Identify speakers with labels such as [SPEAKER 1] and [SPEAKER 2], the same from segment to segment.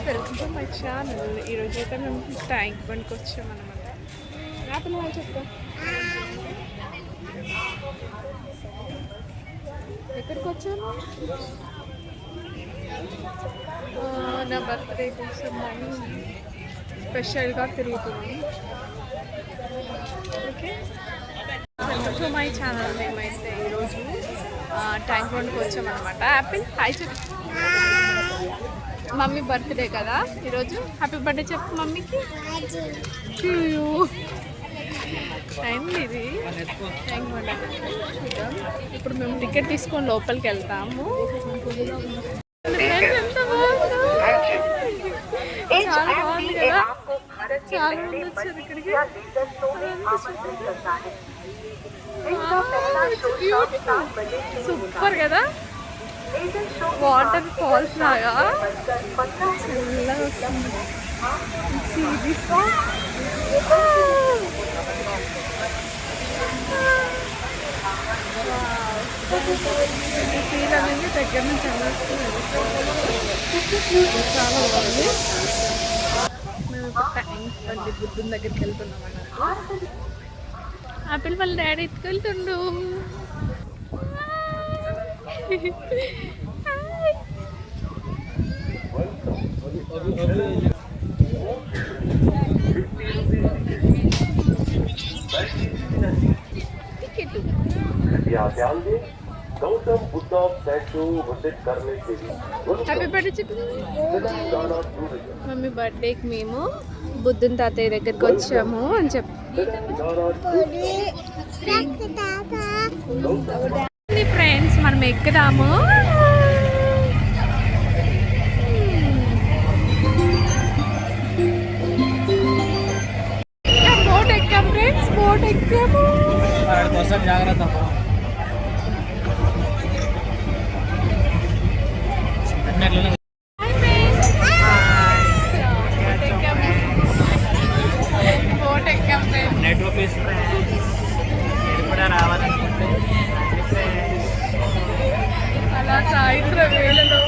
[SPEAKER 1] Welcome to my channel. ఈరోజు అయితే మేము ట్యాంక్ బండ్కి వచ్చామన్నమాట. యాపిల్ వాళ్ళు చెప్తా ఎక్కడికి వచ్చాను? నా బర్త్డే కోసం స్పెషల్గా తిరుగుతున్నాను. Okay, welcome to my channel. మేమైతే ఈరోజు ట్యాంక్ బండ్కి వచ్చామన్నమాట. యాపిల్ హాయ్ చెప్పు. మమ్మీ బర్త్డే కదా ఈరోజు. హ్యాపీ బర్త్డే చెప్పు మమ్మీకి. అయింది ఇది ట్యాంక్ బండ్. చూద్దాం, ఇప్పుడు మేము టికెట్ తీసుకొని లోపలికి వెళ్తాము. ఎంత బాగుందో, చాలా బాగుంది కదా. చాలా మంది వచ్చారు ఇక్కడికి. సూపర్ కదా, వాటర్ ఫాల్స్ లాగా చల్లగా వస్తుంది. ఫీల్ అనేది దగ్గర నుంచి చాలా బాగుంది. మేము ఒక ట్యాంక్ బండి బుద్ధుని దగ్గరికి వెళ్తున్నాం అన్నట్టు. ఆపిల్ వాళ్ళ డాడీ ఎత్తుకెళ్తుండు.
[SPEAKER 2] गौतम बुद्ध स्टैचू विजिट करने के लिए
[SPEAKER 1] హ్యాపీ బర్త్డే చెప్పు మమ్మీ. బర్త్డేకి మేము బుద్ధుని తాతయ్య దగ్గరికి వచ్చాము అని చెప్పి ఫ్రెండ్స్ మనం ఎక్కుదాము. బోట్ ఎక్కాము ఫ్రెండ్స్, బోట్ ఎక్కాము.
[SPEAKER 3] జాగ్రత్త.
[SPEAKER 1] అలా సాయంత్రం వేళలో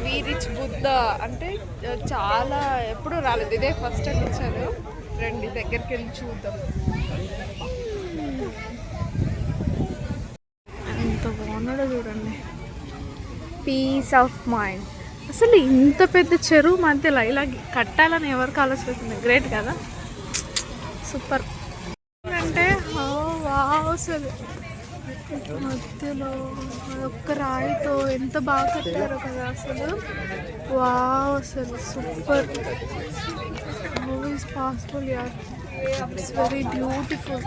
[SPEAKER 1] వి రిచ్ బుద్ధ అంటే చాలా ఎప్పుడూ రాలేదు, ఇదే ఫస్ట్ టైం వచ్చాను. రండి దగ్గరికి వెళ్ళి చూద్దాం. ఎంత బాగున్నాడో చూడండి. Peace of mind. అసలు ఇంత పెద్ద చెరువు మధ్యలో ఇలా కట్టాలని ఎవరికి ఆలోచిస్తుంది? గ్రేట్ కదా, సూపర్. అంటే అసలు మధ్యలో ఒక్క రాయితో ఎంత బాగా కట్టారో కదా అసలు. వావ్, అసలు సూపర్. హౌ ఈస్ పాసిబుల్ యార్, it's very beautiful.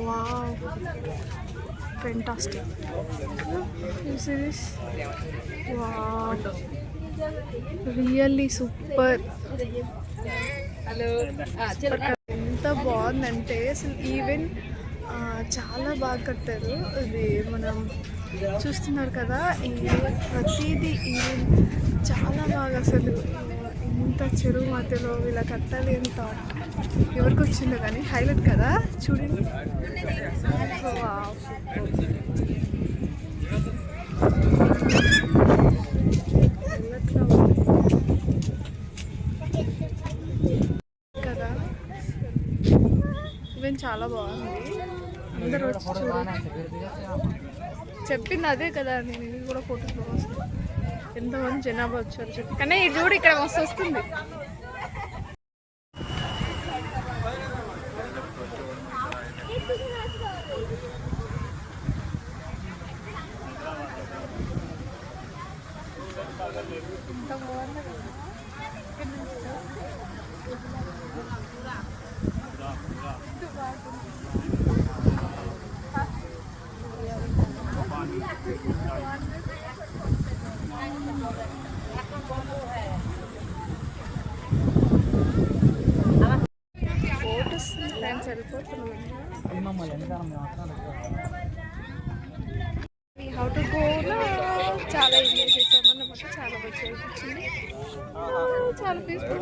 [SPEAKER 1] Wow, fantastic. You see this? Wow, really super. ఎంత బాగుందంటే అసలు ఈవెన్ చాలా బాగా కట్టారు. ఇది మనం చూస్తున్నారు కదా, ఈ ప్రతిదీ ఈవెంట్ చాలా బాగా అసలు. ఇంత చెరువు మధ్యలో వీళ్ళ కట్టాలి ఎంత ఎవరికి వచ్చిందో కానీ హైలైట్ కదా చూడండి. వావ్, కదా ఈవెంట్ చాలా బాగుంది. అందరూ వచ్చి చెప్పింది అదే కదా, నేను ఇది కూడా ఫోటోస్ వస్తాను. ఎంతమంది జనాభా వచ్చారు చెప్పి, కానీ ఇది చూడు ఇక్కడ మస్తు వస్తుంది. ఎంత బాగుంది కదా. ఫోటోస్ ఫ్రెండ్స్ వెళ్ళిపోతున్నాం. హౌ టు గోలో చాలా ఎంజాయ్ చేసాం అన్నమాట. చాలా మంచిగా అనిపించింది. చాలా పీస్ఫుల్.